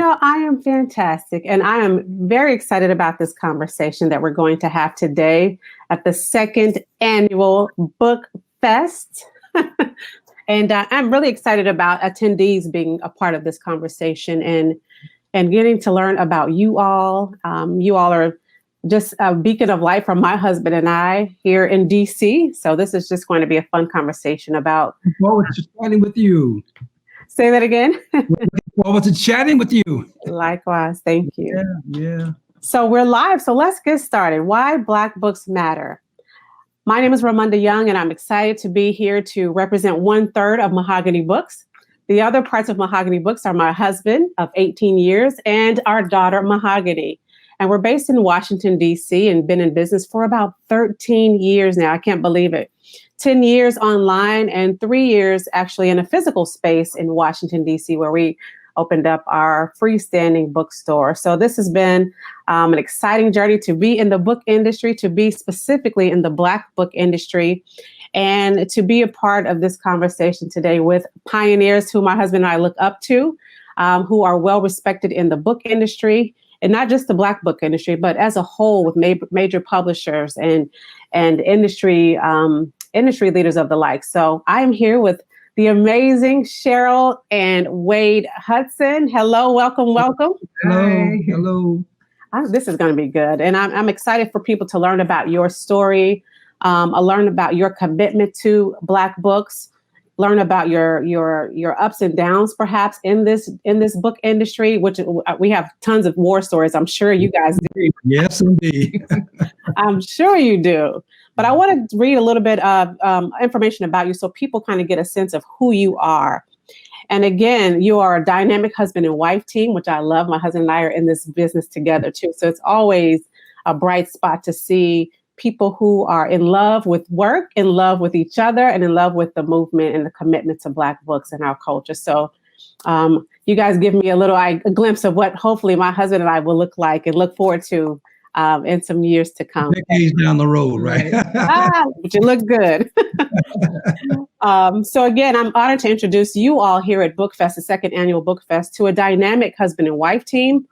I am fantastic, and I am very excited about this conversation that we're going to have today at the second annual Book Fest. And I'm really excited about attendees being a part of this conversation and getting to learn about you all. You all are just a beacon of light for my husband and I here in DC. So this is just going to be a fun conversation about. Forward to chatting with you. Say that again. Forward to chatting with you. Likewise. Thank you. Yeah. So we're live. So let's get started. Why Black books matter. My name is Ramunda Young, and I'm excited to be here to represent 1/3 of MahoganyBooks. The other parts of MahoganyBooks are my husband of 18 years and our daughter, Mahogany. And we're based in Washington, D.C. and been in business for about 13 years now. I can't believe it. 10 years online and 3 years actually in a physical space in Washington, D.C., where we opened up our freestanding bookstore. So this has been an exciting journey to be in the book industry, to be specifically in the Black book industry, and to be a part of this conversation today with pioneers who my husband and I look up to, who are well respected in the book industry, and not just the Black book industry, but as a whole with major publishers and industry leaders of the like. So I am here with the amazing Cheryl and Wade Hudson. Hello, welcome. Hello. This is going to be good. And I'm excited for people to learn about your story, learn about your commitment to Black books, learn about your ups and downs, perhaps in this book industry, which we have tons of war stories. I'm sure you guys do. Yes, indeed. I'm sure you do. But I want to read a little bit of information about you so people kind of get a sense of who you are. And again, you are a dynamic husband and wife team, which I love. My husband and I are in this business together too. So it's always a bright spot to see people who are in love with work, in love with each other, and in love with the movement and the commitment to Black books and our culture. So you guys give me a glimpse of what hopefully my husband and I will look like and look forward to in some years to come. Decades down the road, right? But you look good. So again, I'm honored to introduce you all here at BookFest, the second annual BookFest, to a dynamic husband and wife team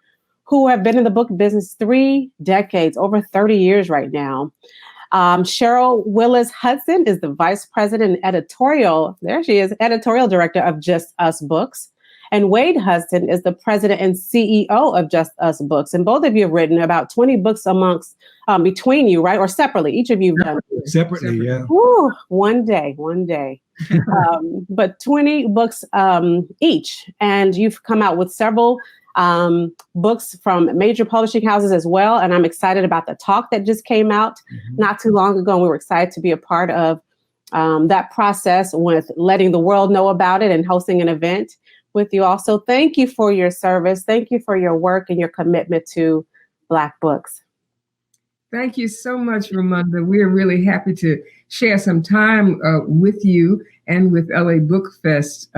who have been in the book business 3 decades, over 30 years right now. Cheryl Willis Hudson is the vice president and editorial. There she is, editorial director of Just Us Books. And Wade Hudson is the president and CEO of Just Us Books. And both of you have written about 20 books between you, right? Or separately, each of you have done. Separately, yeah. Woo, one day. But 20 books each. And you've come out with several books from major publishing houses as well. And I'm excited about the talk that just came out not too long ago. And we were excited to be a part of that process with letting the world know about it and hosting an event with you all. So thank you for your service. Thank you for your work and your commitment to Black books. Thank you so much, Ramunda. We're really happy to share some time with you and with LA Book Fest.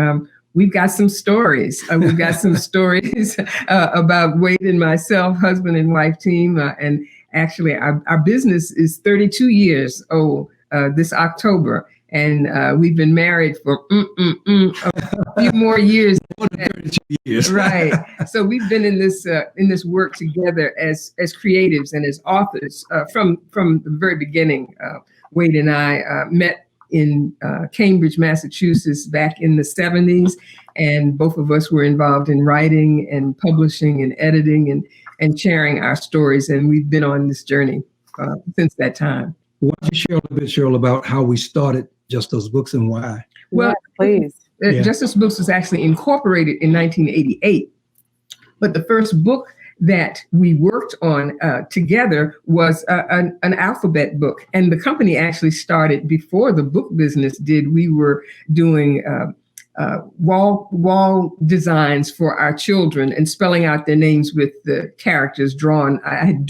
We've got some stories. We've got some stories about Wade and myself, husband and wife team. And actually, our business is 32 years old this October. And we've been married for a few more years. More than 32 years. Right. So we've been in this work together as creatives and as authors from the very beginning. Wade and I met in Cambridge, Massachusetts back in the 70s. And both of us were involved in writing and publishing and editing and sharing our stories. And we've been on this journey since that time. Why don't you share a little bit, Cheryl, about how we started Just Us Books and why? Well, please. Just Us Books was actually incorporated in 1988. But the first book that we worked on together was an alphabet book. And the company actually started before the book business did. We were doing wall designs for our children and spelling out their names with the characters drawn. I'm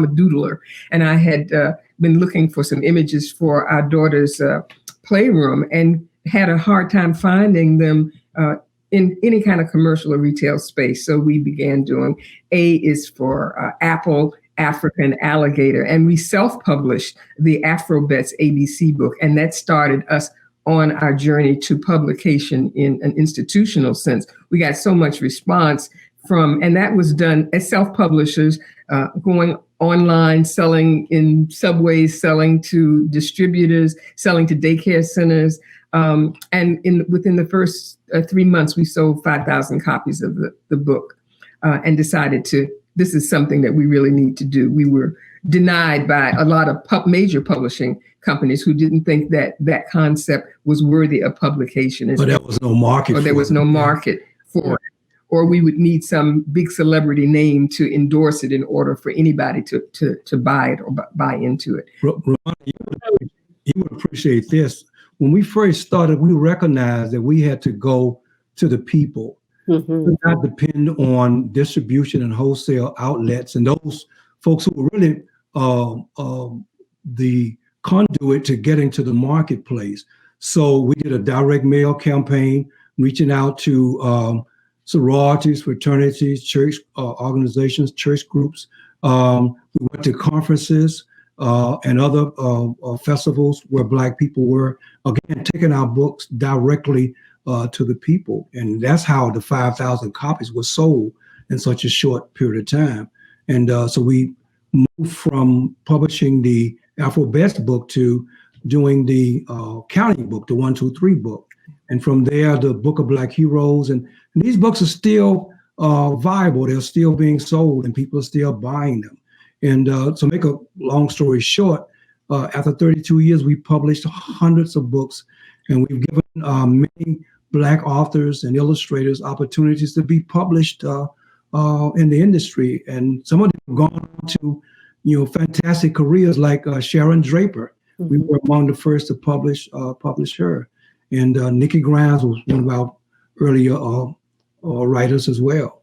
a doodler, and I had been looking for some images for our daughter's playroom and had a hard time finding them in any kind of commercial or retail space. So we began doing A is for Apple, African alligator, and we self-published the Afrobets ABC book, and that started us on our journey to publication in an institutional sense. We got so much response and that was done as self-publishers, going online, selling in subways, selling to distributors, selling to daycare centers. And within the first 3 months, we sold 5,000 copies of the book, and decided this is something that we really need to do. We were denied by a lot of major publishing companies who didn't think that concept was worthy of publication. But there was no market. Or there was no market for it. Or we would need some big celebrity name to endorse it in order for anybody to buy it or buy into it. Ramunda, you would appreciate this. When we first started, we recognized that we had to go to the people, not depend on distribution and wholesale outlets and those folks who were really the conduit to getting to the marketplace. So we did a direct mail campaign, reaching out to sororities, fraternities, church organizations, church groups. We went to conferences and other festivals where Black people were, again, taking our books directly to the people. And that's how the 5,000 copies were sold in such a short period of time. And so we moved from publishing the Afro-Best book to doing the counting book, the 1, 2, 3 book. And from there, the Book of Black Heroes. And these books are still viable. They're still being sold and people are still buying them. And to make a long story short, after 32 years, we published hundreds of books, and we've given many Black authors and illustrators opportunities to be published in the industry. And some of them have gone on to, fantastic careers like Sharon Draper. We were among the first to publish her. And Nikki Grimes was one of our earlier writers as well.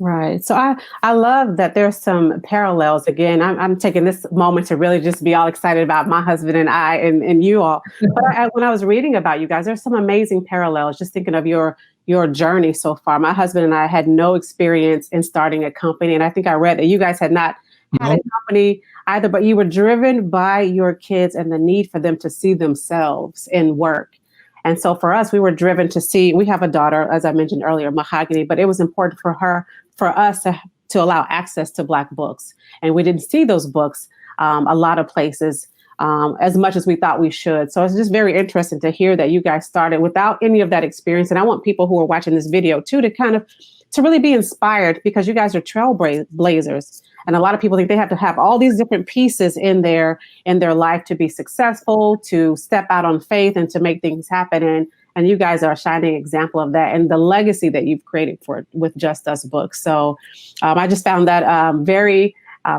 Right. So I love that there's some parallels. Again, I'm taking this moment to really just be all excited about my husband and I and you all. But when I was reading about you guys, there's some amazing parallels, just thinking of your journey so far. My husband and I had no experience in starting a company. And I think I read that you guys had not had a company either, but you were driven by your kids and the need for them to see themselves in work. And so for us, we were driven to see, we have a daughter, as I mentioned earlier, Mahogany, but it was important for us to allow access to Black books. And we didn't see those books a lot of places as much as we thought we should. So it's just very interesting to hear that you guys started without any of that experience. And I want people who are watching this video too to really be inspired, because you guys are trailblazers. And a lot of people think they have to have all these different pieces in their life to be successful, to step out on faith and to make things happen. And you guys are a shining example of that and the legacy that you've created with Just Us Books. So I just found that very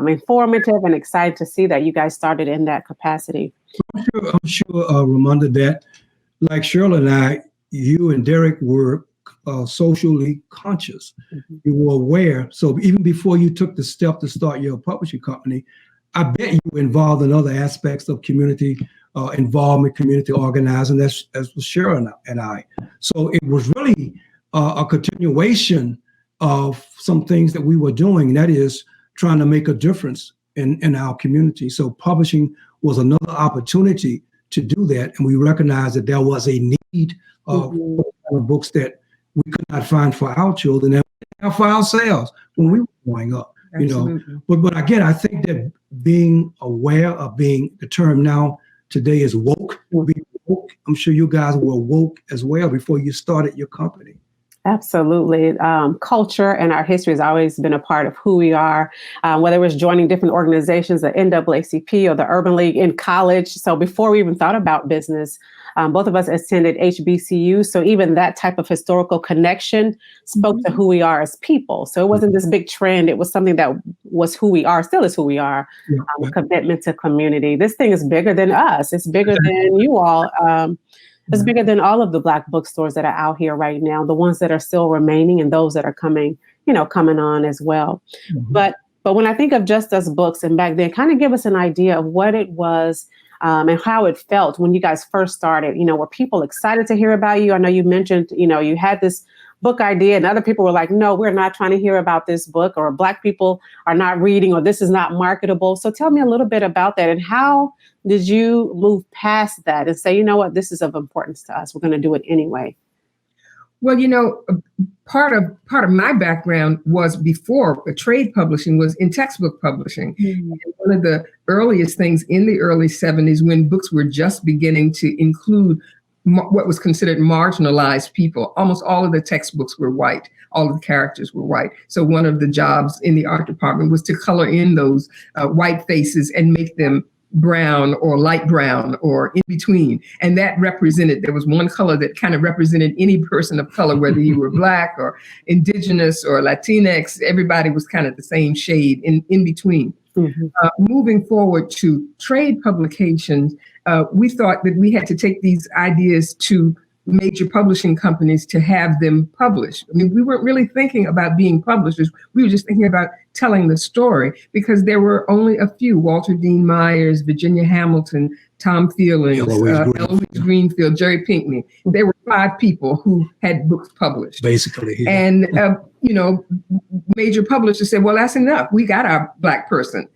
informative and excited to see that you guys started in that capacity. I'm sure, Ramunda, that like Cheryl and I, you and Derek were socially conscious. You were aware. So even before you took the step to start your publishing company, I bet you were involved in other aspects of community involvement, community organizing, as was Cheryl and I. So it was really a continuation of some things that we were doing, and that is trying to make a difference in our community. So publishing was another opportunity to do that, and we recognized that there was a need of books that we could not find for our children and for ourselves when we were growing up. But again, I think that being aware of the term now today is woke. Being woke. I'm sure you guys were woke as well before you started your company. Absolutely. Culture and our history has always been a part of who we are, whether it was joining different organizations, the NAACP or the Urban League in college. So before we even thought about business, both of us attended HBCU. So even that type of historical connection spoke to who we are as people. So it wasn't this big trend. It was something that was who we are, still is who we are, a commitment to community. This thing is bigger than us. It's bigger than you all. It's bigger than all of the Black bookstores that are out here right now, the ones that are still remaining and those that are coming on as well. But when I think of Just Us Books and back then, kind of give us an idea of what it was and how it felt when you guys first started. Were people excited to hear about you? I know you mentioned, you had this book idea and other people were like, no, we're not trying to hear about this book, or Black people are not reading, or this is not marketable. So tell me a little bit about that, and how did you move past that and say, you know what, this is of importance to us, we're going to do it anyway? Well, part of my background was before trade publishing was in textbook publishing. Mm-hmm. And one of the earliest things in the early 70s, when books were just beginning to include what was considered marginalized people, almost all of the textbooks were white. All of the characters were white. So one of the jobs in the art department was to color in those white faces and make them brown or light brown or in between. And that represented, there was one color that kind of represented any person of color, whether you were Black or indigenous or Latinx, everybody was kind of the same shade in between. Mm-hmm. Moving forward to trade publications, we thought that we had to take these ideas to major publishing companies to have them published. I mean, we weren't really thinking about being publishers. We were just thinking about telling the story, because there were only a few: Walter Dean Myers, Virginia Hamilton, Tom Fielding, Eloise Greenfield, Jerry Pinkney. There were 5 people who had books published. Basically. Yeah. And, major publishers said, well, that's enough. We got our Black person,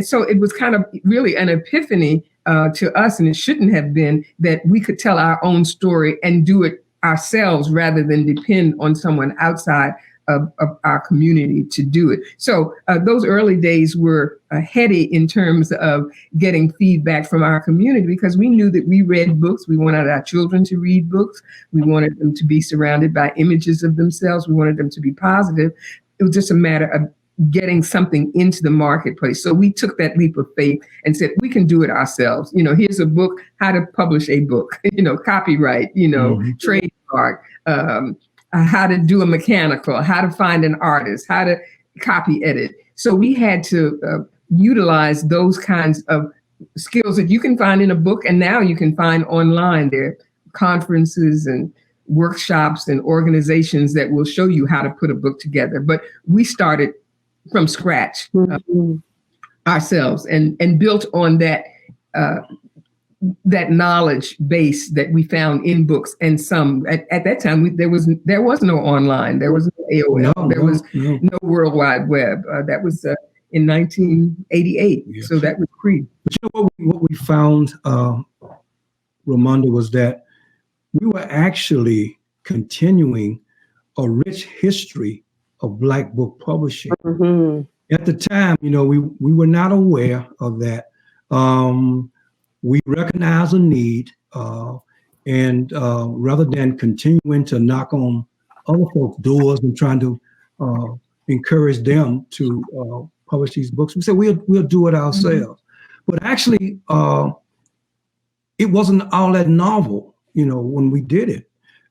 So it was kind of really an epiphany to us, and it shouldn't have been, that we could tell our own story and do it ourselves rather than depend on someone outside of our community to do it. So those early days were heady in terms of getting feedback from our community, because we knew that we read books. We wanted our children to read books. We wanted them to be surrounded by images of themselves. We wanted them to be positive. It was just a matter of getting something into the marketplace. So we took that leap of faith and said, we can do it ourselves. Here's a book, how to publish a book, copyright, trademark, how to do a mechanical, how to find an artist, how to copy edit. So we had to utilize those kinds of skills that you can find in a book, and now you can find online. There are conferences and workshops and organizations that will show you how to put a book together. But we started from scratch ourselves and built on that knowledge base that we found in books. And some at that time there was no online, there was no AOL, there was no World Wide Web. That was in 1988. Yeah. So that was pre. But what we found, Ramunda, was that we were actually continuing a rich history of Black book publishing. Mm-hmm. At the time, we were not aware of that. We recognized a need, and rather than continuing to knock on other folks' doors and trying to encourage them to publish these books, we said we'll do it ourselves. Mm-hmm. But actually, it wasn't all that novel, when we did it.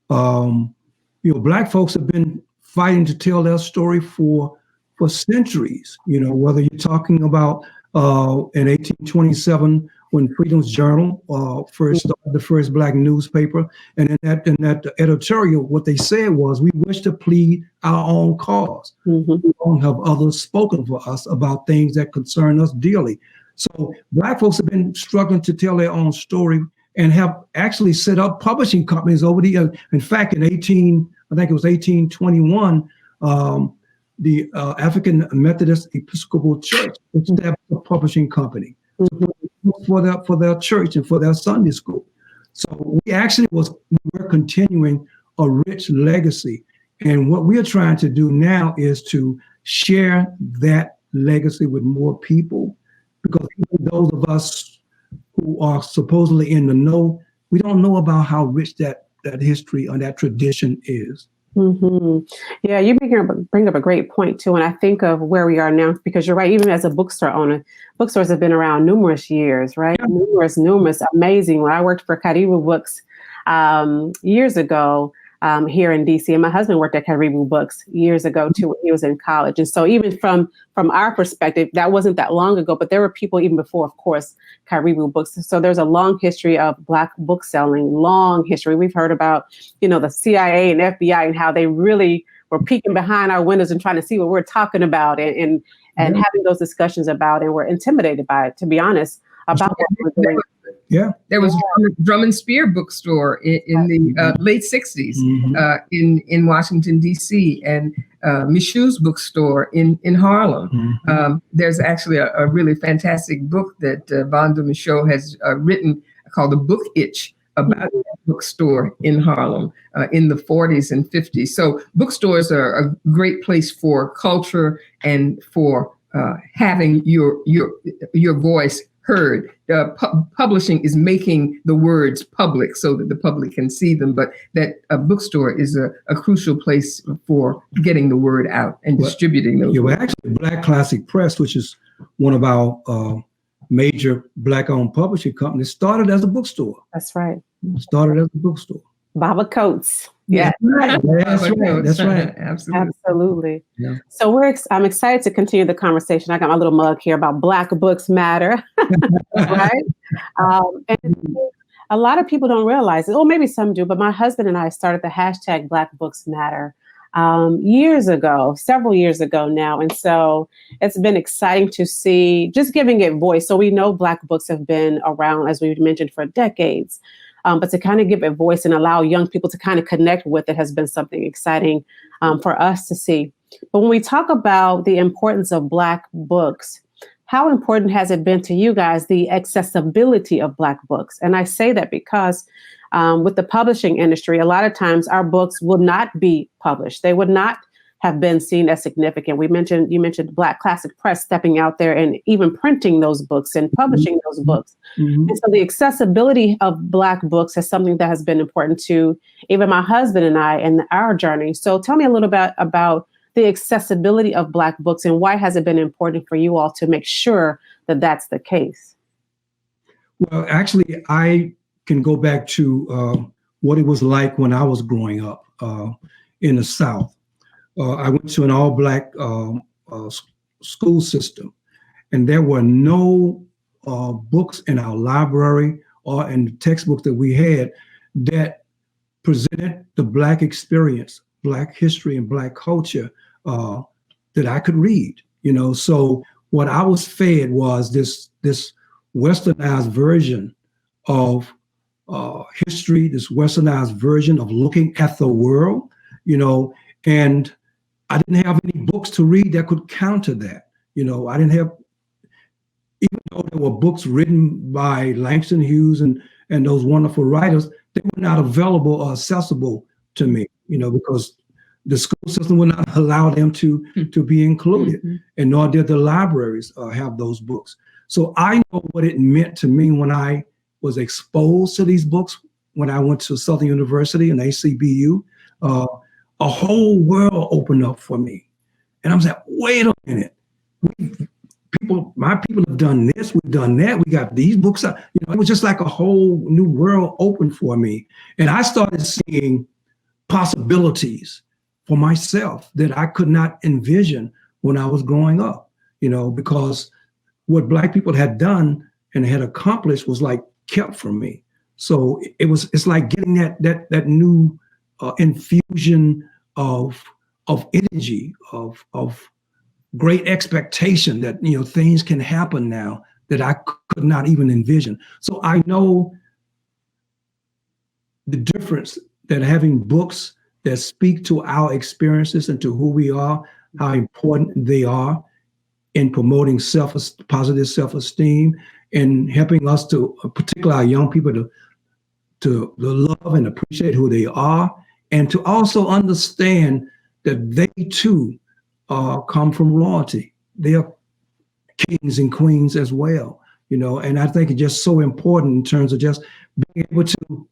Black folks have been fighting to tell their story for centuries. Whether you're talking about in 1827 when Freedom's Journal first started, the first Black newspaper, and in that editorial, what they said was, we wish to plead our own cause. Mm-hmm. We don't have others spoken for us about things that concern us dearly. So Black folks have been struggling to tell their own story and have actually set up publishing companies over the years. In fact, in 1821, the African Methodist Episcopal Church established a publishing company. Mm-hmm. for their church and for their Sunday school. So we're continuing a rich legacy. And what we are trying to do now is to share that legacy with more people, because those of us who are supposedly in the know, we don't know about how rich that history or that tradition is. Mm-hmm. Yeah, you bring up a great point too. And I think of where we are now, because you're right, even as a bookstore owner, bookstores have been around numerous years, right? Yeah. Numerous, amazing. When I worked for Karibu Books years ago here in DC, and my husband worked at Karibu Books years ago too, when he was in college. And so even from our perspective, that wasn't that long ago, but there were people even before, of course, Karibu Books. So there's a long history of Black book selling, long history. We've heard about, the CIA and FBI and how they really were peeking behind our windows and trying to see what we're talking about and having those discussions about, and we're intimidated by it, to be honest, about what we're doing. Yeah, there was Drum and Spear bookstore in the late 60s in Washington, D.C., and Michou's bookstore in Harlem. Mm-hmm. There's actually a really fantastic book that Vonda Michaud has written called The Book Itch, about that bookstore in Harlem in the 40s and 50s. So bookstores are a great place for culture and for having your voice heard. Publishing is making the words public so that the public can see them, but that a bookstore is a crucial place for getting the word out and distributing those. Well, actually, Black Classic Press, which is one of our major Black-owned publishing companies, started as a bookstore. That's right. Started as a bookstore. Baba Coates. Yeah, That's right. That's right. Absolutely. Absolutely. Yeah. So I'm excited to continue the conversation. I got my little mug here about Black Books Matter, right? And a lot of people don't realize it, or maybe some do, but my husband and I started the hashtag Black Books Matter years ago, several years ago now. And so it's been exciting to see, just giving it voice. So we know Black books have been around, as we've mentioned, for decades. But to kind of give it voice and allow young people to kind of connect with it has been something exciting for us to see. But when we talk about the importance of Black books, how important has it been to you guys, the accessibility of Black books? And I say that because with the publishing industry, a lot of times our books will not be published. They would not have been seen as significant. You mentioned Black Classic Press stepping out there and even printing those books and publishing those books. Mm-hmm. And so the accessibility of Black books is something that has been important to even my husband and I in our journey. So tell me a little bit about the accessibility of Black books and why has it been important for you all to make sure that that's the case? Well, actually, I can go back to what it was like when I was growing up in the South. I went to an all-Black school system, and there were no books in our library or in the textbooks that we had that presented the Black experience, Black history, and Black culture that I could read. So what I was fed was this westernized version of history, this westernized version of looking at the world, and I didn't have any books to read that could counter that. I didn't have, even though there were books written by Langston Hughes and those wonderful writers, they were not available or accessible to me, because the school system would not allow them to be included, mm-hmm. and nor did the libraries have those books. So I know what it meant to me when I was exposed to these books, when I went to Southern University and ACBU. A whole world opened up for me. And I was like, wait a minute. My people have done this, we've done that, we got these books out. It was just like a whole new world opened for me. And I started seeing possibilities for myself that I could not envision when I was growing up, because what Black people had done and had accomplished was like kept from me. So it's like getting that new infusion of energy, of great expectation that things can happen now that I could not even envision. So I know the difference that having books that speak to our experiences and to who we are, how important they are in promoting positive self-esteem and helping us to, particularly our young people, to love and appreciate who they are, and to also understand that they too come from royalty. They are kings and queens as well, and I think it's just so important in terms of just being able to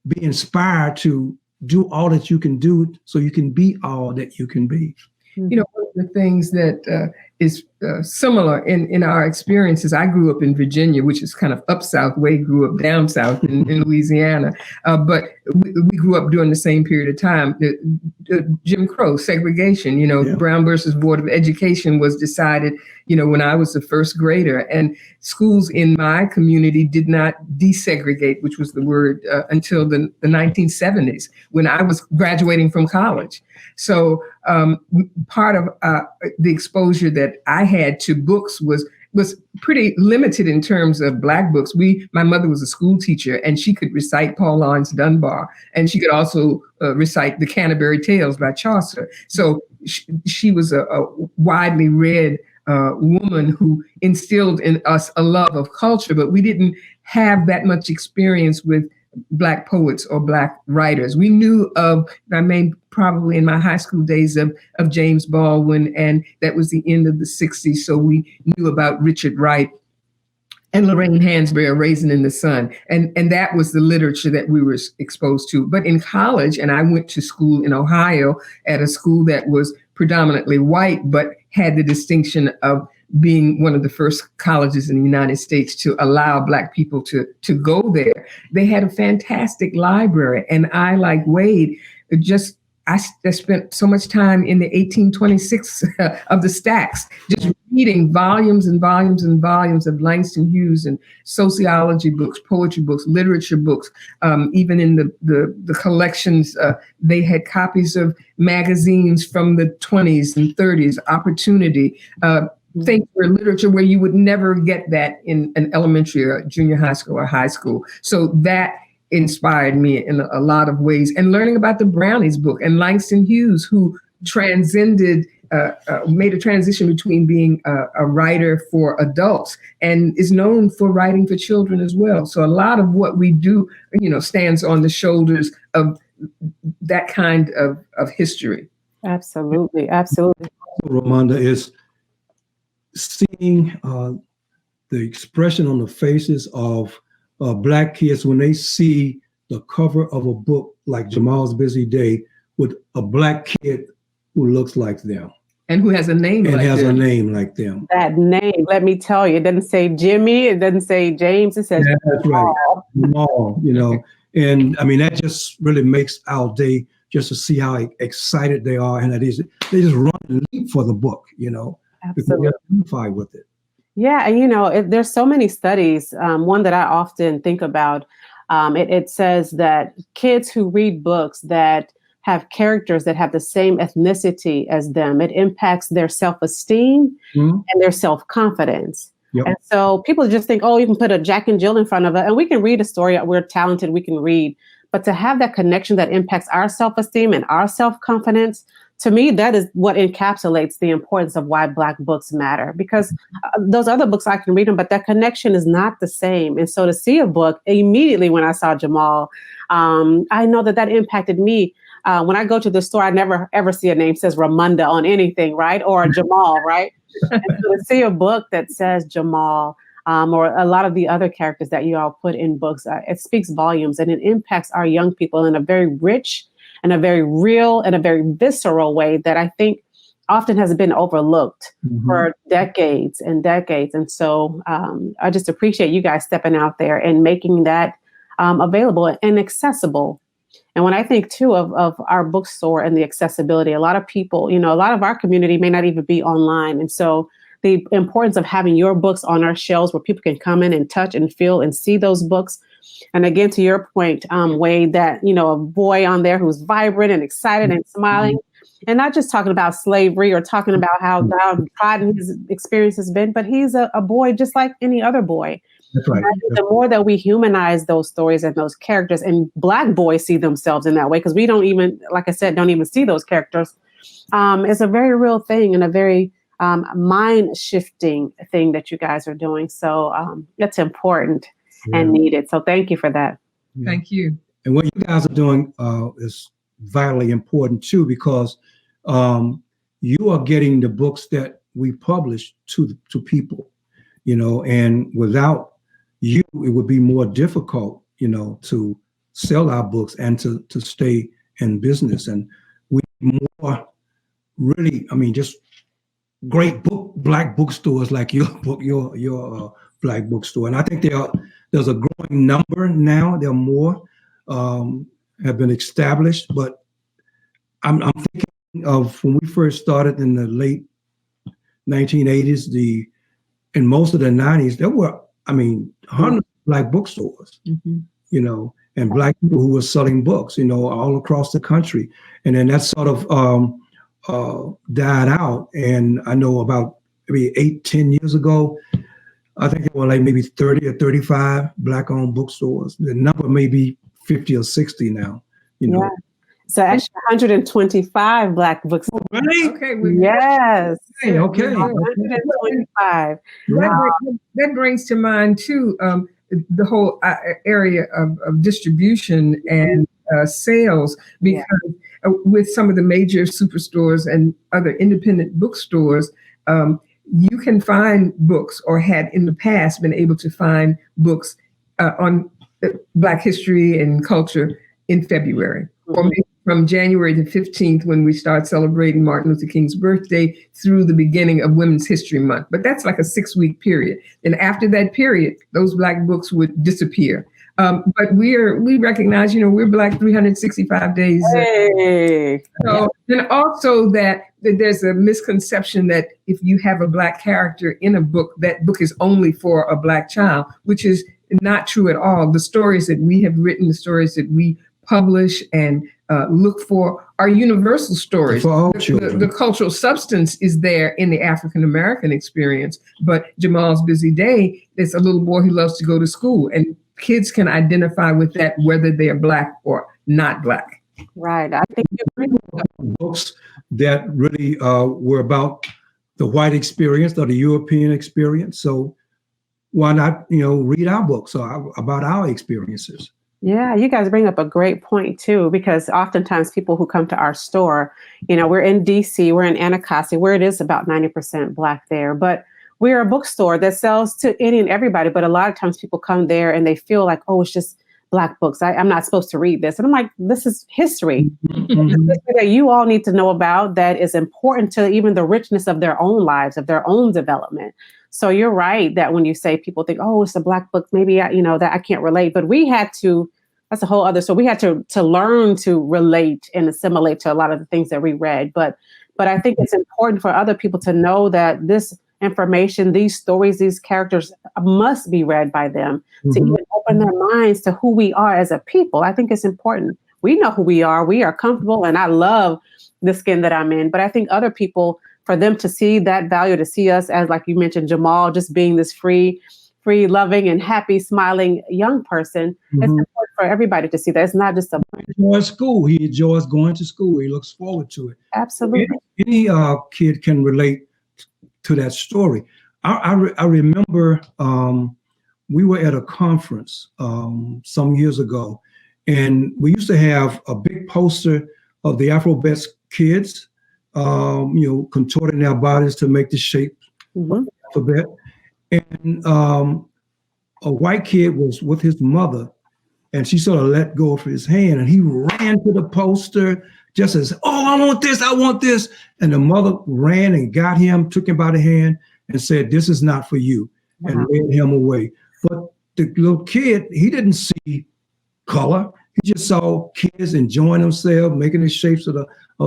be inspired to do all that you can do so you can be all that you can be. One of the things that is similar in our experiences, I grew up in Virginia, which is kind of up south. Wade grew up down south in Louisiana. But we grew up during the same period of time. Jim Crow, segregation, yeah. Brown versus Board of Education was decided, when I was a first grader. And schools in my community did not desegregate, which was the word, until the 1970s, when I was graduating from college. So part of the exposure that I had to books was pretty limited in terms of Black books. My mother was a school teacher, and she could recite Paul Laurence Dunbar, and she could also recite the Canterbury Tales by Chaucer. So she was a widely read woman who instilled in us a love of culture, but we didn't have that much experience with Black poets or Black writers. We knew of, probably in my high school days, of James Baldwin, and that was the end of the 60s. So we knew about Richard Wright and Lorraine Hansberry, A Raisin in the Sun. And that was the literature that we were exposed to. But in college, and I went to school in Ohio at a school that was predominantly white, but had the distinction of being one of the first colleges in the United States to allow Black people to go there. They had a fantastic library. And I, like Wade, I spent so much time in the 1826 of the stacks, just reading volumes and volumes and volumes of Langston Hughes and sociology books, poetry books, literature books. Even in the collections, they had copies of magazines from the 20s and 30s, Opportunity, things for literature where you would never get that in an elementary or junior high school or high school. So that inspired me in a lot of ways. And learning about the Brownies book and Langston Hughes, who transcended, made a transition between being a writer for adults and is known for writing for children as well. So a lot of what we do, stands on the shoulders of that kind of history. Absolutely. Absolutely. Ramunda, is seeing the expression on the faces of Black kids when they see the cover of a book like Jamal's Busy Day with a Black kid who looks like them. And who has a name and like has them. a name like them. That name, let me tell you, it doesn't say Jimmy, it doesn't say James, it says That's right. Jamal, and I mean, that just really makes our day just to see how excited they are, and that is, they just run and leap for the book, because Absolutely. they're identified with it. Yeah, and there's so many studies. One that I often think about, it says that kids who read books that have characters that have the same ethnicity as them, it impacts their self-esteem and their self-confidence. Yep. And so people just think, oh, you can put a Jack and Jill in front of it, and we can read a story. We're talented, we can read. But to have that connection that impacts our self-esteem and our self-confidence, to me, that is what encapsulates the importance of why Black books matter, because those other books, I can read them, but that connection is not the same. And so to see a book immediately when I saw Jamal, I know that impacted me. When I go to the store, I never ever see a name says Ramunda on anything, right? Or Jamal, right? And so to see a book that says Jamal, or a lot of the other characters that you all put in books, it speaks volumes, and it impacts our young people in a very rich and a very real and a very visceral way that I think often has been overlooked for decades and decades. And so I just appreciate you guys stepping out there and making that available and accessible. And when I think too of our bookstore and the accessibility, a lot of people, a lot of our community may not even be online. And so the importance of having your books on our shelves where people can come in and touch and feel and see those books. And again, to your point, Wade, that, a boy on there who's vibrant and excited and smiling, and not just talking about slavery or talking about how downtrodden his experience has been, but he's a boy just like any other boy. That's right. The more that we humanize those stories and those characters, and Black boys see themselves in that way, because we don't even, like I said, don't even see those characters. It's a very real thing and a very mind-shifting thing that you guys are doing. So that's important and needed. So thank you for that. Yeah. Thank you. And what you guys are doing is vitally important too, because you are getting the books that we publish to people, and without you, it would be more difficult, to sell our books and to stay in business. And we more really, just great Black bookstores like your Black bookstore. And I think there's a growing number now. There are more have been established, but I'm thinking of when we first started in the late 1980s, in most of the 90s, there were, hundreds of Black bookstores, and Black people who were selling books, all across the country. And then that sort of died out. And I know about maybe 8-10 years ago, I think there were like maybe 30 or 35 Black-owned bookstores. The number may be 50 or 60 now, Yeah. So actually 125 Black books. Oh, really? Okay. Yes. Okay. 125. That brings to mind too, the whole area of distribution and sales, because with some of the major superstores and other independent bookstores, you can find books, or had in the past been able to find books on Black history and culture in February, or maybe from January the 15th, when we start celebrating Martin Luther King's birthday, through the beginning of Women's History Month. But that's like a 6-week period. And after that period, those Black books would disappear. But we recognize, we're Black 365 days. Hey. So, and also that there's a misconception that if you have a Black character in a book, that book is only for a Black child, which is not true at all. The stories that we have written, the stories that we publish and look for are universal stories. For all children. The cultural substance is there in the African American experience, but Jamal's busy day, there's a little boy who loves to go to school, and kids can identify with that whether they are Black or not Black. Right. I think books that really were about the white experience or the European experience. So why not, read our books about our experiences? Yeah, you guys bring up a great point too, because oftentimes people who come to our store, we're in DC, we're in Anacostia, where it is about 90% Black there, but we're a bookstore that sells to any and everybody. But a lot of times people come there and they feel like, oh, it's just Black books. I'm not supposed to read this. And I'm like, this is history. Mm-hmm. That you all need to know about, that is important to even the richness of their own lives, of their own development. So you're right that when you say, people think, oh, it's a Black book, maybe that I can't relate. But we had to, that's a whole other, so we had to learn to relate and assimilate to a lot of the things that we read. But I think it's important for other people to know that this information, these stories, these characters must be read by them to even open their minds to who we are as a people. I think it's important. We know who we are comfortable, and I love the skin that I'm in. But I think other people, for them to see that value, to see us as, like you mentioned, Jamal, just being this free, loving and happy, smiling young person, it's important for everybody to see that. It's not just He enjoys school. He enjoys going to school. He looks forward to it. Absolutely. Any kid can relate to that story. I remember we were at a conference some years ago, and we used to have a big poster of the alphabet kids, contorting their bodies to make the shape of the alphabet. And a white kid was with his mother, and she sort of let go of his hand, and he ran to the poster just as, oh, I want this. And the mother ran and got him, took him by the hand and said, this is not for you, and led him away. But the little kid, he didn't see color. He just saw kids enjoying themselves, making the shapes of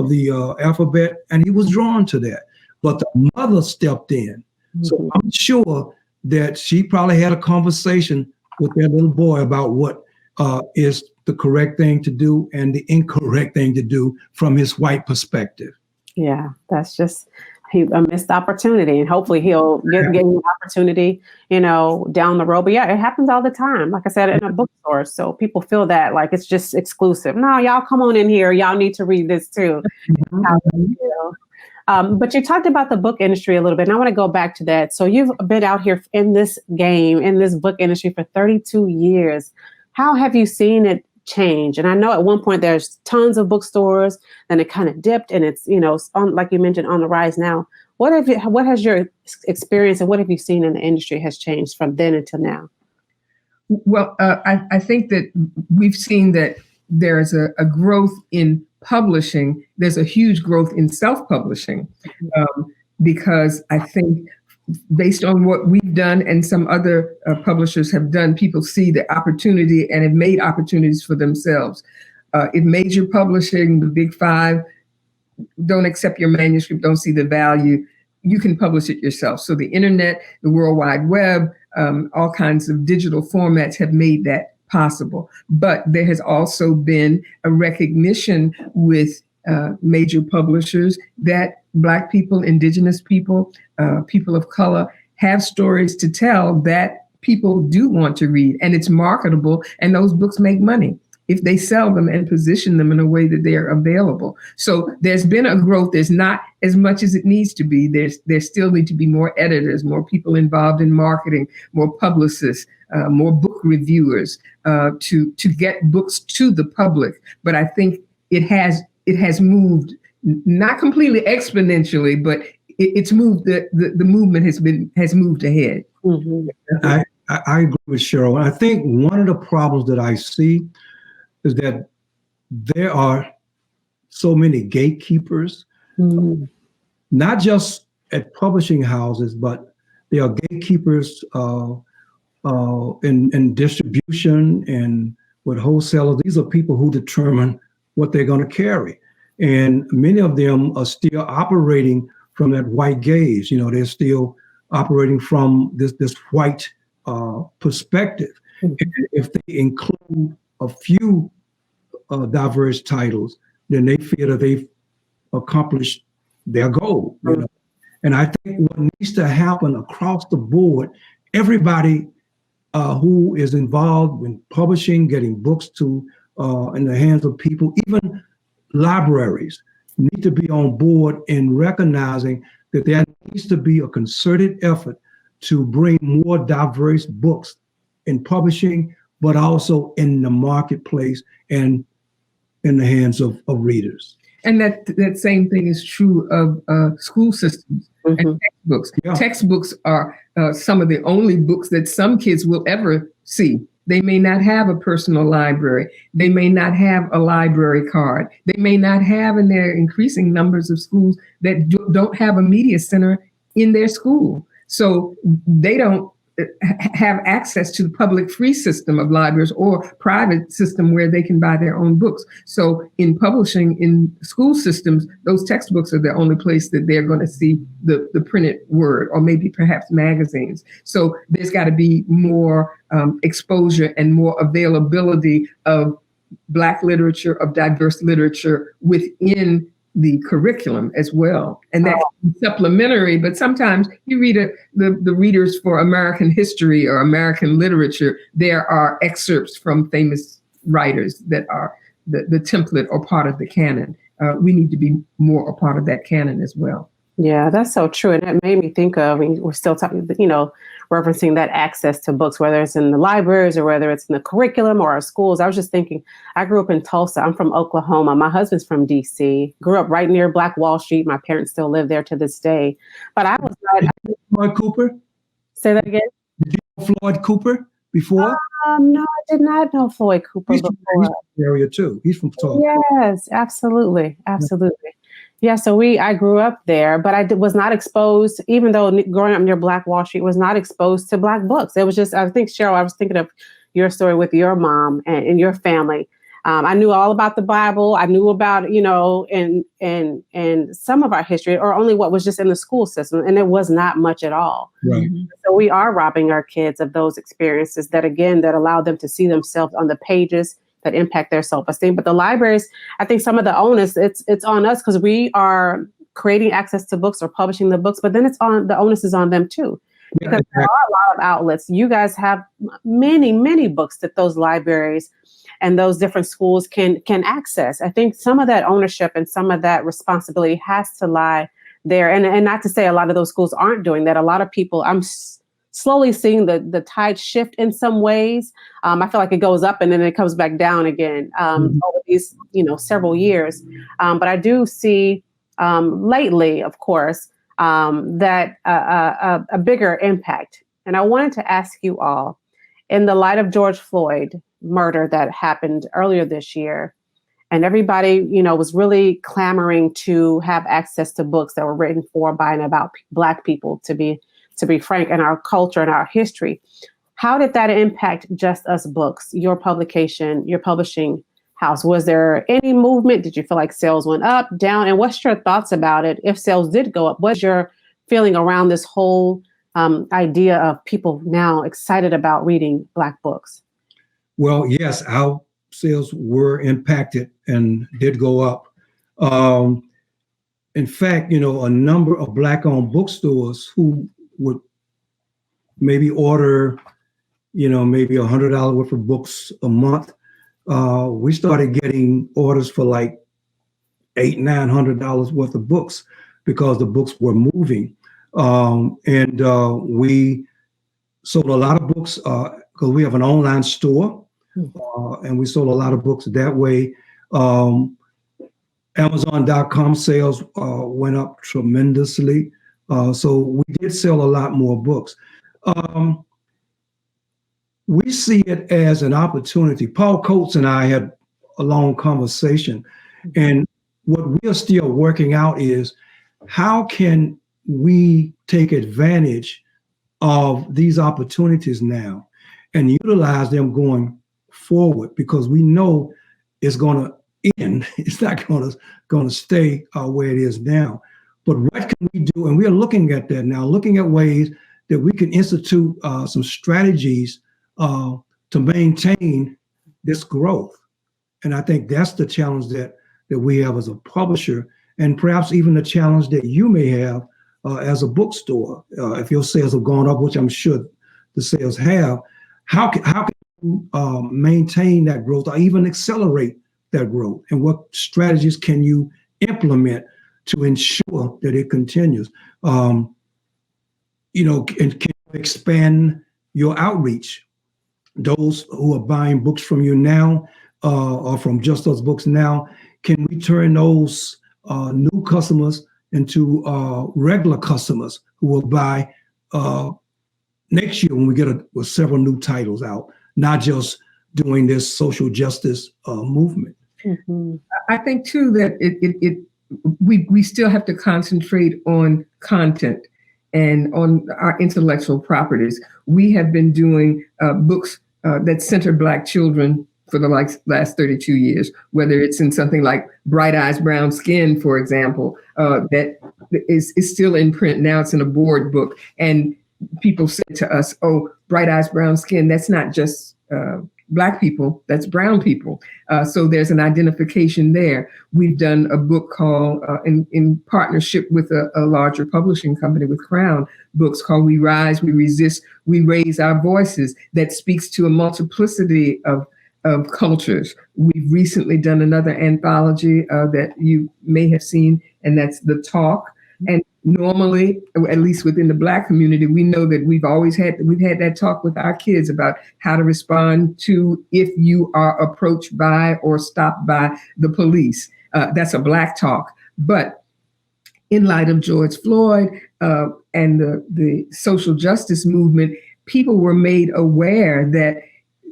the alphabet, and he was drawn to that. But the mother stepped in. So I'm sure that she probably had a conversation with that little boy about what is the correct thing to do and the incorrect thing to do from his white perspective. Yeah, that's just a missed opportunity, and hopefully he'll get an opportunity, down the road. But yeah, it happens all the time. Like I said, in a bookstore, so people feel that like it's just exclusive. No, y'all come on in here. Y'all need to read this too. But you talked about the book industry a little bit, and I want to go back to that. So you've been out here in this game, in this book industry for 32 years. How have you seen it change? And I know at one point there's tons of bookstores, then it kind of dipped, and it's, like you mentioned, on the rise now. What has your experience and what have you seen in the industry has changed from then until now? Well, I think that we've seen that there's a growth in publishing. There's a huge growth in self-publishing because I think based on what we've done and some other publishers have done, people see the opportunity and have made opportunities for themselves. If major publishing, the big five, don't accept your manuscript, don't see the value, you can publish it yourself. So the internet, the World Wide Web, all kinds of digital formats have made that possible. But there has also been a recognition with major publishers that Black people, Indigenous people, people of color have stories to tell that people do want to read, and it's marketable, and those books make money. if they sell them and position them in a way that they are available. So there's been a growth. There's not as much as it needs to be. There still need to be more editors, more people involved in marketing, more publicists, more book reviewers to get books to the public. But I think it has moved, not completely exponentially, but it's moved. The movement has moved ahead. Mm-hmm. I agree with Cheryl. I think one of the problems that I see is that there are so many gatekeepers, not just at publishing houses, but there are gatekeepers in distribution and with wholesalers. These are people who determine what they're going to carry. And many of them are still operating from that white gaze. They're still operating from this white perspective. And if they include a few diverse titles, then they feel that they've accomplished their goal. And I think what needs to happen across the board, everybody who is involved in publishing, getting books to in the hands of people, even libraries, need to be on board in recognizing that there needs to be a concerted effort to bring more diverse books in publishing, but also in the marketplace and in the hands of readers. And that same thing is true of school systems and textbooks. Yeah. Textbooks are some of the only books that some kids will ever see. They may not have a personal library. They may not have a library card. They may not have, and there are increasing numbers of schools that don't have a media center in their school. So they don't have access to the public free system of libraries or private system where they can buy their own books. So in publishing, in school systems, those textbooks are the only place that they're going to see the printed word, or maybe perhaps magazines. So there's got to be more exposure and more availability of Black literature, of diverse literature within the curriculum as well. And that's supplementary, but sometimes you read the readers for American history or American literature, there are excerpts from famous writers that are the template or part of the canon. We need to be more a part of that canon as well. Yeah, that's so true. And that made me think of, we're still talking, referencing that access to books, whether it's in the libraries or whether it's in the curriculum or our schools. I was just thinking, I grew up in Tulsa. I'm from Oklahoma. My husband's from DC. Grew up right near Black Wall Street. My parents still live there to this day. But I was not. Floyd Cooper? Say that again? Did you know Floyd Cooper before? No, I did not know Floyd Cooper before. He's from the area too. He's from Tulsa. Yes, absolutely. Absolutely. Yeah, so I grew up there, but I was not exposed, even though growing up near Black Wall Street, was not exposed to Black books. It was just, I think, Cheryl, I was thinking of your story with your mom and your family. I knew all about the Bible. I knew about, and some of our history, or only what was just in the school system, and it was not much at all. Right. So we are robbing our kids of those experiences that allow them to see themselves on the pages that impact their self-esteem. But the libraries, I think some of the onus, it's on us because we are creating access to books or publishing the books, but then the onus is on them too. Because there are a lot of outlets. You guys have many, many books that those libraries and those different schools can access. I think some of that ownership and some of that responsibility has to lie there. And not to say a lot of those schools aren't doing that. A lot of people, I'm slowly seeing the tide shift in some ways. I feel like it goes up and then it comes back down again over these, several years. But I do see lately, of course, that a bigger impact. And I wanted to ask you all, in the light of George Floyd murder that happened earlier this year, and everybody, was really clamoring to have access to books that were written for, by, and about Black people, to be frank, in our culture and our history. How did that impact Just Us Books, your publication, your publishing house? Was there any movement? Did you feel like sales went up, down? And what's your thoughts about it? If sales did go up, what's your feeling around this whole idea of people now excited about reading Black books? Well, yes, our sales were impacted and did go up. In fact, a number of Black-owned bookstores who would maybe order, maybe $100 worth of books a month, we started getting orders for like $800-900 worth of books because the books were moving. And we sold a lot of books because we have an online store, and we sold a lot of books that way. Amazon.com sales went up tremendously. So we did sell a lot more books. We see it as an opportunity. Paul Coates and I had a long conversation, and what we are still working out is how can we take advantage of these opportunities now and utilize them going forward, because we know it's going to end. It's not going to stay where it is now. But what can we do? And we are looking at that now, looking at ways that we can institute some strategies to maintain this growth. And I think that's the challenge that we have as a publisher, and perhaps even the challenge that you may have as a bookstore. If your sales have gone up, which I'm sure the sales have, how can you maintain that growth or even accelerate that growth? And what strategies can you implement to ensure that it continues? Can you expand your outreach? Those who are buying books from you now or from Just Those Books now, can we turn those new customers into regular customers who will buy next year when we get with several new titles out, not just doing this social justice movement? Mm-hmm. I think too that we still have to concentrate on content and on our intellectual properties. We have been doing books that center Black children for the last 32 years, whether it's in something like Bright Eyes, Brown Skin, for example, that is still in print. Now it's in a board book. And people said to us, oh, Bright Eyes, Brown Skin, that's not just Black people, that's brown people. So there's an identification there. We've done a book called, in partnership with a larger publishing company, with Crown Books, called We Rise, We Resist, We Raise Our Voices, that speaks to a multiplicity of cultures. We've recently done another anthology that you may have seen, and that's The Talk. And normally, at least within the Black community, we know that we've had that talk with our kids about how to respond to if you are approached by or stopped by the police. That's a Black talk. But in light of George Floyd and the social justice movement, people were made aware that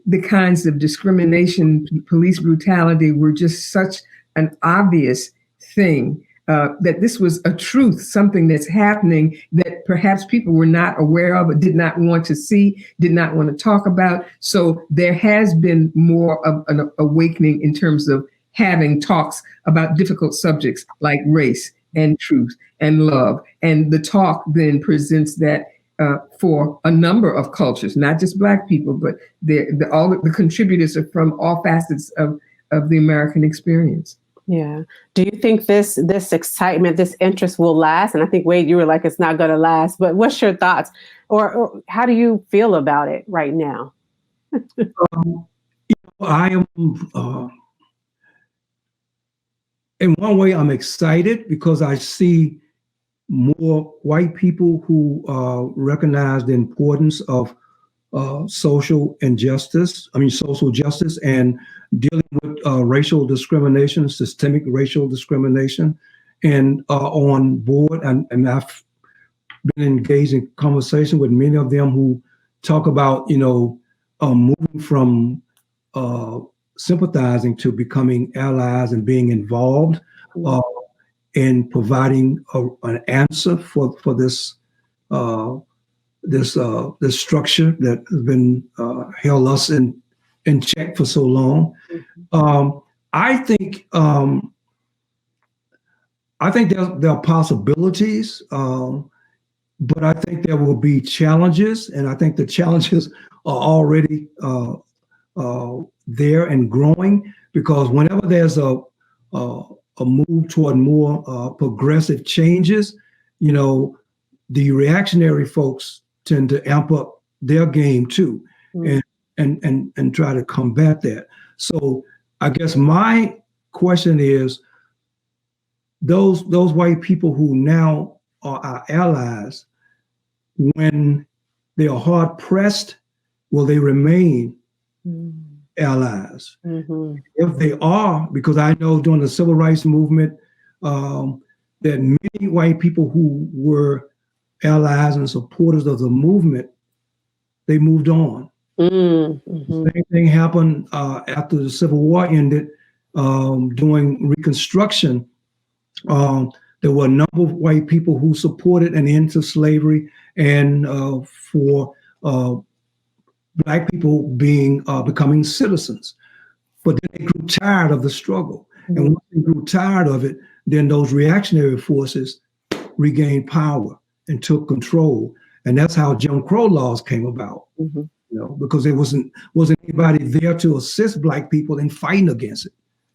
the kinds of discrimination, police brutality, were just such an obvious thing. That this was a truth, something that's happening that perhaps people were not aware of, or did not want to see, did not want to talk about. So there has been more of an awakening in terms of having talks about difficult subjects like race and truth and love. And The Talk then presents that for a number of cultures, not just Black people, but all the contributors are from all facets of the American experience. Yeah. Do you think this excitement, this interest will last? And I think, Wade, you were like, it's not going to last. But what's your thoughts? Or how do you feel about it right now? I am, in one way, I'm excited because I see more white people who recognize the importance of social justice and dealing with racial discrimination, systemic racial discrimination, and on board. And I've been engaged in conversation with many of them who talk about, moving from sympathizing to becoming allies and being involved in providing an answer for this this structure that has been held us in check for so long. I think there are possibilities, but I think there will be challenges, and I think the challenges are already there and growing, because whenever there's a move toward more progressive changes, the reactionary folks tend to amp up their game too, and try to combat that. So I guess my question is, those white people who now are our allies, when they are hard pressed, will they remain allies? Mm-hmm. If they are, because I know during the civil rights movement, that many white people who were allies and supporters of the movement, they moved on. Mm-hmm. Same thing happened after the Civil War ended. During Reconstruction, there were a number of white people who supported an end to slavery and for Black people becoming citizens. But then they grew tired of the struggle. Mm-hmm. And once they grew tired of it, then those reactionary forces regained power and took control. And that's how Jim Crow laws came about. Mm-hmm. You know, because there wasn't anybody there to assist Black people in fighting against it.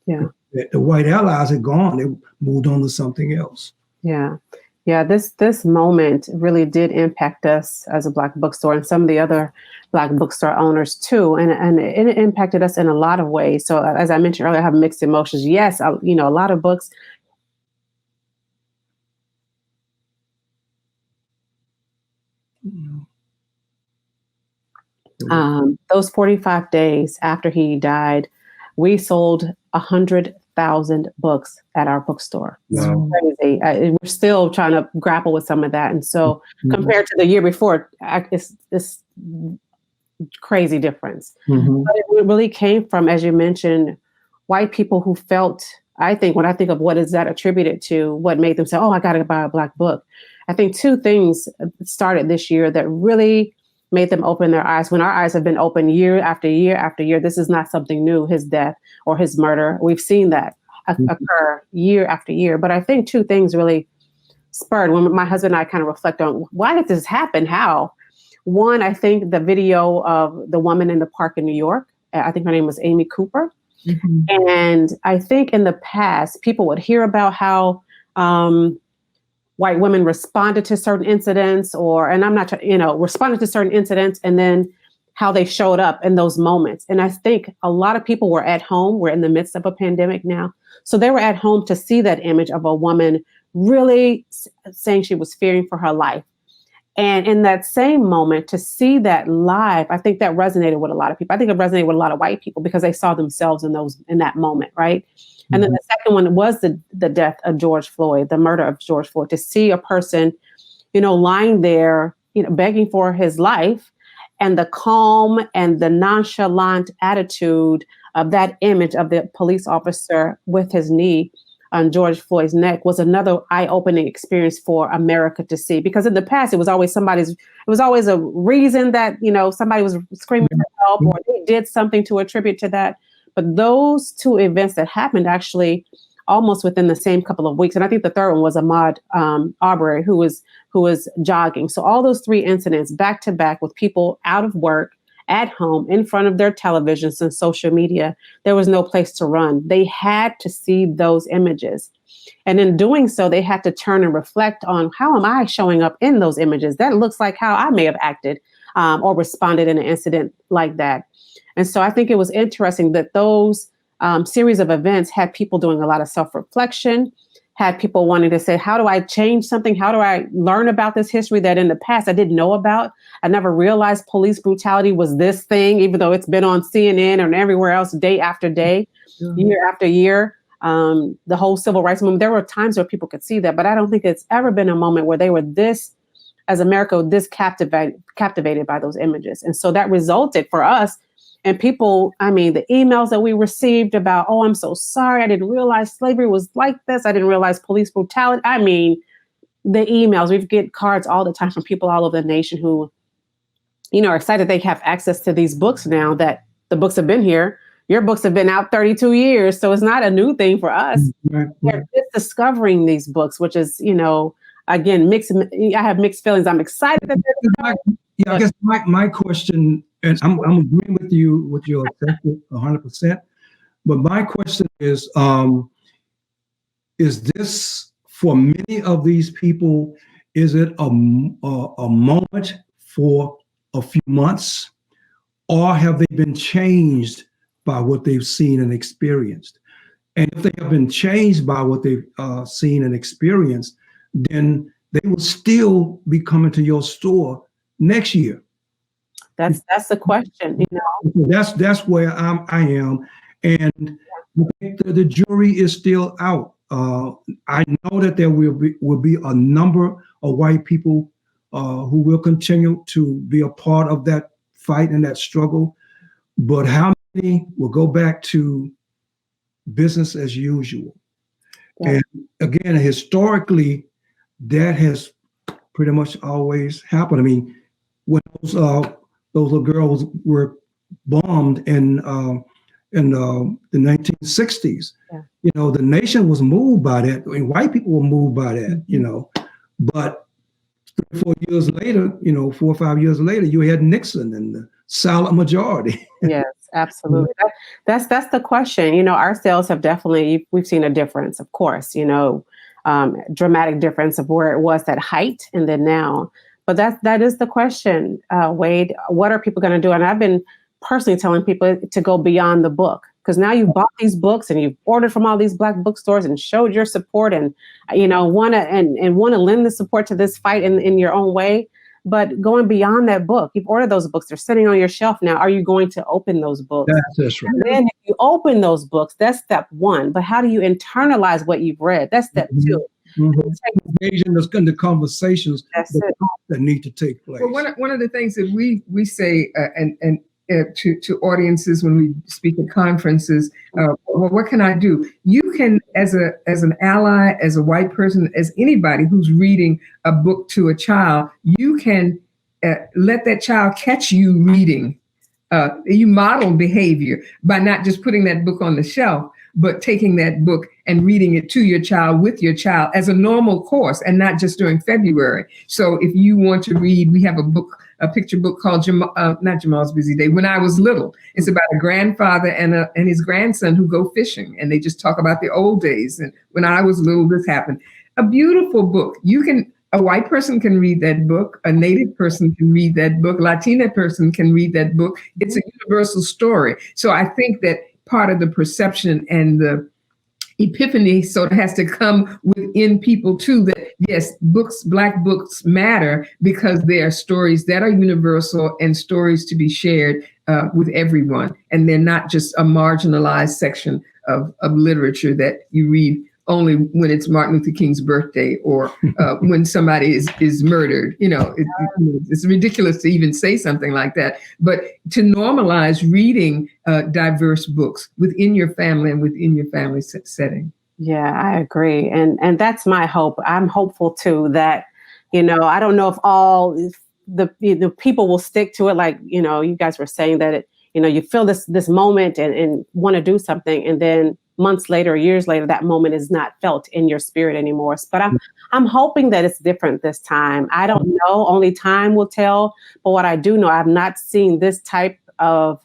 Yeah. The white allies had gone; they moved on to something else. Yeah. This moment really did impact us as a Black bookstore and some of the other Black bookstore owners too, and it impacted us in a lot of ways. So as I mentioned earlier, I have mixed emotions. Yes, a lot of books. Those 45 days after he died, we sold 100,000 books at our bookstore. Wow. It's crazy. We're still trying to grapple with some of that. And so compared to the year before, it's crazy difference. Mm-hmm. But it really came from, as you mentioned, white people who felt, I think when I think of what is that attributed to, what made them say, oh, I got to buy a Black book. I think two things started this year that really made them open their eyes. When our eyes have been open year after year after year, this is not something new, his death or his murder. We've seen that occur year after year. But I think two things really spurred when my husband and I kind of reflect on why did this happen? How? One, I think the video of the woman in the park in New York, I think her name was Amy Cooper. Mm-hmm. And I think in the past, people would hear about how white women responded to certain incidents responded to certain incidents and then how they showed up in those moments. And I think a lot of people were at home. We're in the midst of a pandemic now. So they were at home to see that image of a woman really saying she was fearing for her life. And in that same moment, to see that live, I think that resonated with a lot of people. I think it resonated with a lot of white people because they saw themselves in that moment, right? Mm-hmm. And then the second one was the death of George Floyd, the murder of George Floyd. To see a person, lying there, begging for his life, and the calm and the nonchalant attitude of that image of the police officer with his knee on George Floyd's neck was another eye-opening experience for America to see. Because in the past, it was always a reason that, somebody was screaming for help or they did something to attribute to that. But those two events that happened actually almost within the same couple of weeks. And I think the third one was Ahmaud Arbery, who was jogging. So all those three incidents back to back with people out of work, at home, in front of their televisions and social media, there was no place to run. They had to see those images. And in doing so, they had to turn and reflect on how am I showing up in those images? That looks like how I may have acted or responded in an incident like that. And so I think it was interesting that those series of events had people doing a lot of self-reflection, had people wanting to say, how do I change something? How do I learn about this history that in the past I didn't know about? I never realized police brutality was this thing, even though it's been on CNN and everywhere else day after day, year after year. The whole civil rights movement, there were times where people could see that, but I don't think it's ever been a moment where they were as America, this captivated by those images. And so that resulted for us. And people, the emails that we received about, oh, I'm so sorry. I didn't realize slavery was like this. I didn't realize police brutality. The emails, we get cards all the time from people all over the nation who, are excited they have access to these books now, that the books have been here. Your books have been out 32 years. So it's not a new thing for us. Right. They're just discovering these books, which is, again, mixed. I have mixed feelings. I'm excited that they're I guess my question, and I'm agreeing with you with your assessment 100%. But my question is this for many of these people? Is it a moment for a few months, or have they been changed by what they've seen and experienced. And if they have been changed by what they've seen and experienced, then they will still be coming to your store next year. That's the question, you know. That's where I am, and the jury is still out. I know that there will be a number of white people who will continue to be a part of that fight and that struggle, but how many will go back to business as usual? Yeah. And again, historically, that has pretty much always happened. I mean, when those little girls were bombed in the 1960s, yeah. You know, the nation was moved by that. I mean, white people were moved by that, you know. But 3 or 4 years later, you know, 4 or 5 years later, you had Nixon and the silent majority. Yes, absolutely. That's the question. You know, our sales have we've seen a difference, of course, you know, dramatic difference of where it was at height and then now. But that is the question, Wade. What are people going to do? And I've been personally telling people to go beyond the book, because now you've bought these books and you've ordered from all these Black bookstores and showed your support and, you know, want to lend the support to this fight in your own way. But going beyond that book, you've ordered those books, they're sitting on your shelf now. Are you going to open those books? That's right. And then if you open those books, that's step one. But how do you internalize what you've read? That's step two. Engaging the conversations that need to take place. Well, one of the things that we say to audiences when we speak at conferences, well, what can I do? You can, as an ally, as a white person, as anybody who's reading a book to a child, you can let that child catch you reading. You model behavior by not just putting that book on the shelf, but taking that book and reading it to your child, with your child, as a normal course, and not just during February. So if you want to read, we have a picture book called not Jamal's Busy Day, When I Was Little. It's about a grandfather and his grandson who go fishing, and they just talk about the old days. And when I was little, this happened. A beautiful book. A white person can read that book. A Native person can read that book. A Latina person can read that book. It's a universal story. So I think that part of the perception and the epiphany sort of has to come within people too, that yes, Black books matter because they are stories that are universal and stories to be shared with everyone. And they're not just a marginalized section of literature that you read only when it's Martin Luther King's birthday or when somebody is murdered. You know, it's ridiculous to even say something like that. But to normalize reading diverse books within your family and within your family setting. Yeah, I agree. And that's my hope. I'm hopeful too that, you know, I don't know if all the people will stick to it. Like, you know, you guys were saying that, you know, you feel this moment and want to do something, and then months later, years later, that moment is not felt in your spirit anymore. But I'm hoping that it's different this time. I don't know, only time will tell. But what I do know, I've not seen this type of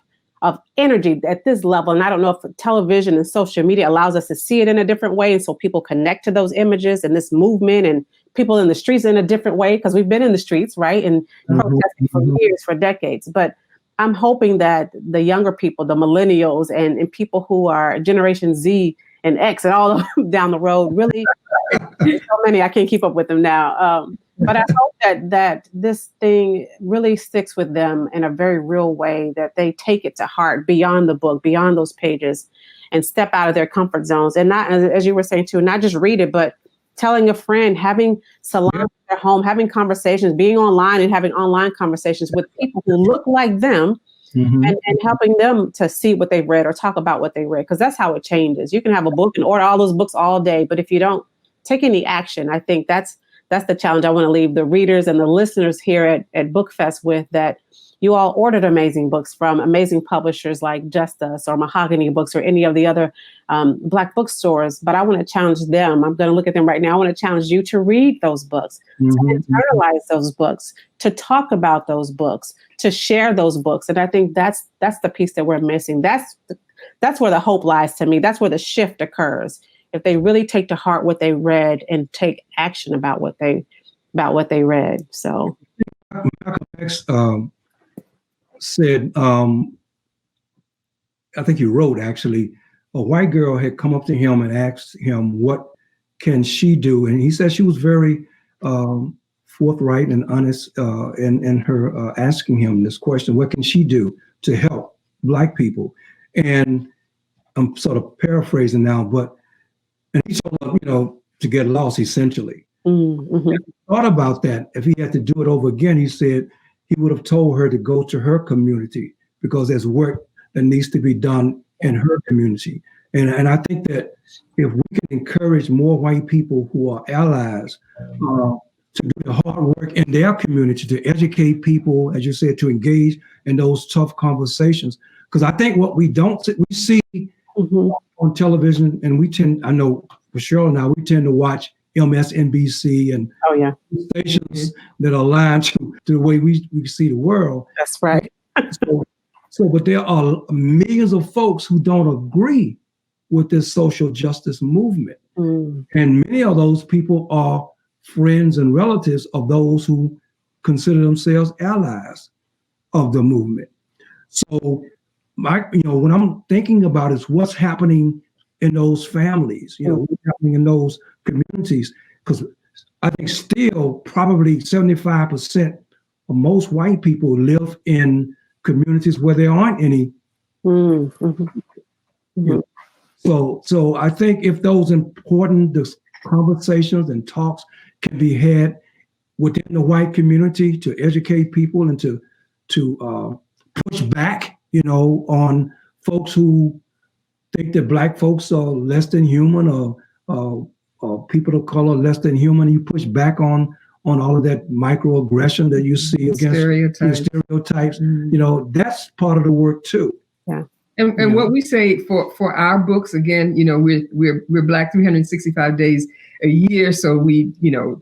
energy at this level. And I don't know if television and social media allows us to see it in a different way. And so people connect to those images and this movement and people in the streets in a different way, because we've been in the streets, right? And protesting for years, for decades. But I'm hoping that the younger people, the millennials and people who are Generation Z and X and all of them down the road, really, so many, I can't keep up with them now. But I hope that this thing really sticks with them in a very real way, that they take it to heart beyond the book, beyond those pages, and step out of their comfort zones. And not, as you were saying too, not just read it, but telling a friend, having salons in their home, having conversations, being online and having online conversations with people who look like them, and helping them to see what they've read or talk about what they read, because that's how it changes. You can have a book and order all those books all day, but if you don't take any action, I think that's the challenge I want to leave the readers and the listeners here at BookFest with, that you all ordered amazing books from amazing publishers like Justice or MahoganyBooks or any of the other Black bookstores. But I want to challenge them. I'm going to look at them right now. I want to challenge you to read those books, to internalize those books, to talk about those books, to share those books. And I think that's the piece that we're missing. That's where the hope lies to me. That's where the shift occurs. If they really take to heart what they read and take action about what they read. So Malcolm X said, I think he wrote actually, a white girl had come up to him and asked him, what can she do? And he said she was very forthright and honest in her asking him this question, what can she do to help Black people? And I'm sort of paraphrasing now, but and he told her, to get lost, essentially. Mm-hmm. He thought about that. If he had to do it over again, he said he would have told her to go to her community because there's work that needs to be done in her community. And I think that if we can encourage more white people who are allies to do the hard work in their community, to educate people, as you said, to engage in those tough conversations. Because I think what we see Mm-hmm. on television, and I know for Cheryl and I, we tend to watch MSNBC and stations that are aligned to the way we see the world. That's right. But there are millions of folks who don't agree with this social justice movement. Mm. And many of those people are friends and relatives of those who consider themselves allies of the movement. So when I'm thinking about is what's happening in those families, what's happening in those communities, because I think still probably 75% of most white people live in communities where there aren't any. Mm-hmm. Mm-hmm. So I think if those important conversations and talks can be had within the white community to educate people and to push back, on folks who think that Black folks are less than human or people of color less than human, you push back on all of that microaggression that you see against stereotypes. Mm-hmm. That's part of the work too. Yeah. And what we say for our books, again, we're Black 365 days a year. So we,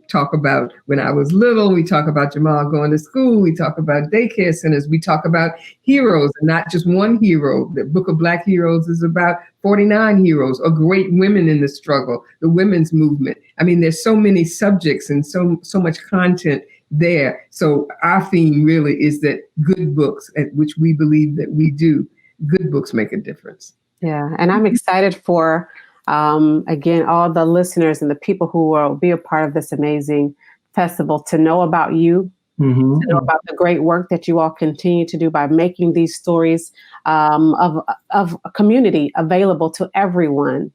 talk about when I was little, we talk about Jamal going to school, we talk about daycare centers, we talk about heroes and not just one hero. The Book of Black Heroes is about 49 heroes or great women in the struggle, the women's movement. I mean, there's so many subjects and so much content there. So our theme really is that good books, at which we believe that we do, good books make a difference. Yeah. And I'm excited for, again, all the listeners and the people who will be a part of this amazing festival to know about you, mm-hmm. to know about the great work that you all continue to do by making these stories of a community available to everyone,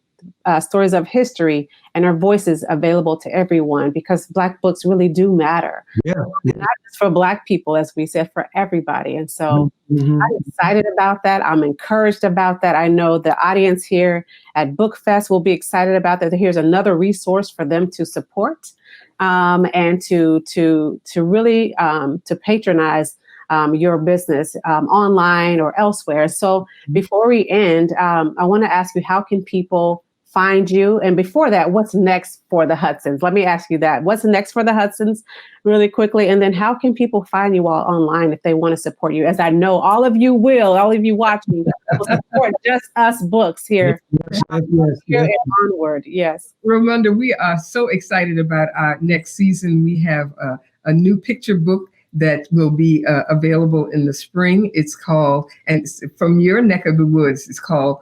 stories of history and our voices available to everyone, because Black books really do matter. Yeah. Not just for Black people, as we said, for everybody. And so mm-hmm. I'm excited about that. I'm encouraged about that. I know the audience here at BookFest will be excited about that. Here's another resource for them to support and to really to patronize your business online or elsewhere. So before we end, I want to ask you, how can people find you? And before that, what's next for the Hudsons? Let me ask you that. What's next for the Hudsons really quickly? And then how can people find you all online if they want to support you? As I know all of you watching will support Just Us Books here. Yes. And onward. Yes. Ramunda, we are so excited about our next season. We have a new picture book that will be available in the spring. It's called, and it's from your neck of the woods, it's called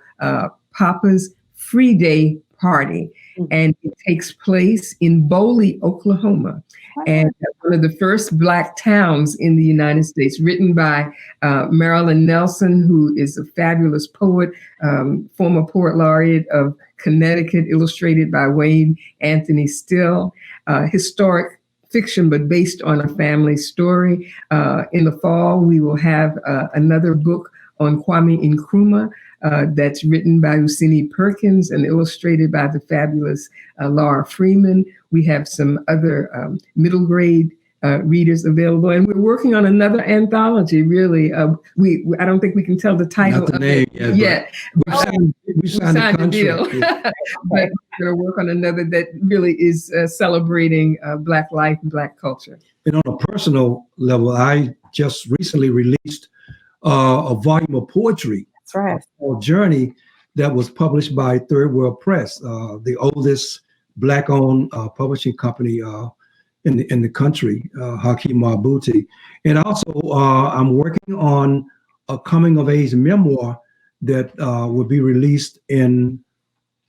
Papa's Free Day Party. Mm-hmm. And it takes place in Boley, Oklahoma. And one of the first Black towns in the United States, written by Marilyn Nelson, who is a fabulous poet, former poet laureate of Connecticut, illustrated by Wayne Anthony Still, historic fiction, but based on a family story. In the fall, we will have another book on Kwame Nkrumah that's written by Usini Perkins and illustrated by the fabulous Laura Freeman. We have some other middle grade readers available, and we're working on another anthology. Really, I don't think we can tell the title of it yet. We signed a deal, but we're going to work on another that really is celebrating Black life and Black culture. And on a personal level, I just recently released a volume of poetry. That's right. Called Journey, that was published by Third World Press, the oldest Black-owned publishing company in the country, Hakeem Mabuti. And also, I'm working on a coming-of-age memoir that will be released in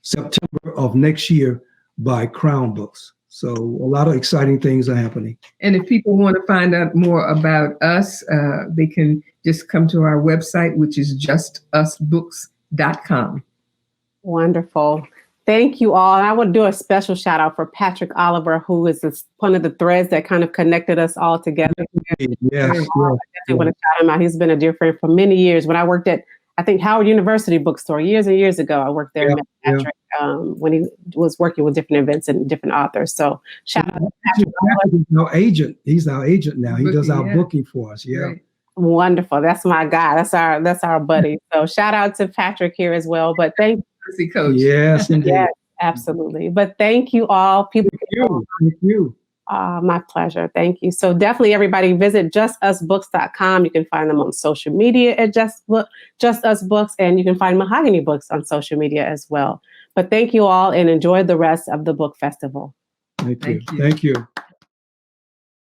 September of next year by Crown Books. So a lot of exciting things are happening. And if people want to find out more about us, they can just come to our website, which is justusbooks.com. Wonderful. Thank you all. And I want to do a special shout out for Patrick Oliver, who is one of the threads that kind of connected us all together. Yes. I want to shout him out. He's been a dear friend for many years. When I worked at, I think, Howard University Bookstore years and years ago, I worked there with Patrick when he was working with different events and different authors. So shout out to Patrick. He's our agent. He's our agent now. He does our booking for us. Yeah. Right. Wonderful. That's my guy. That's our buddy. So shout out to Patrick here as well. But thank you, Coach. Yes, indeed. Yes, absolutely. But thank you all. People. Thank you. My pleasure. Thank you. So definitely everybody visit justusbooks.com. You can find them on social media at Just Us Books, and you can find Mahogany Books on social media as well. But thank you all and enjoy the rest of the book festival. Thank you. Thank you.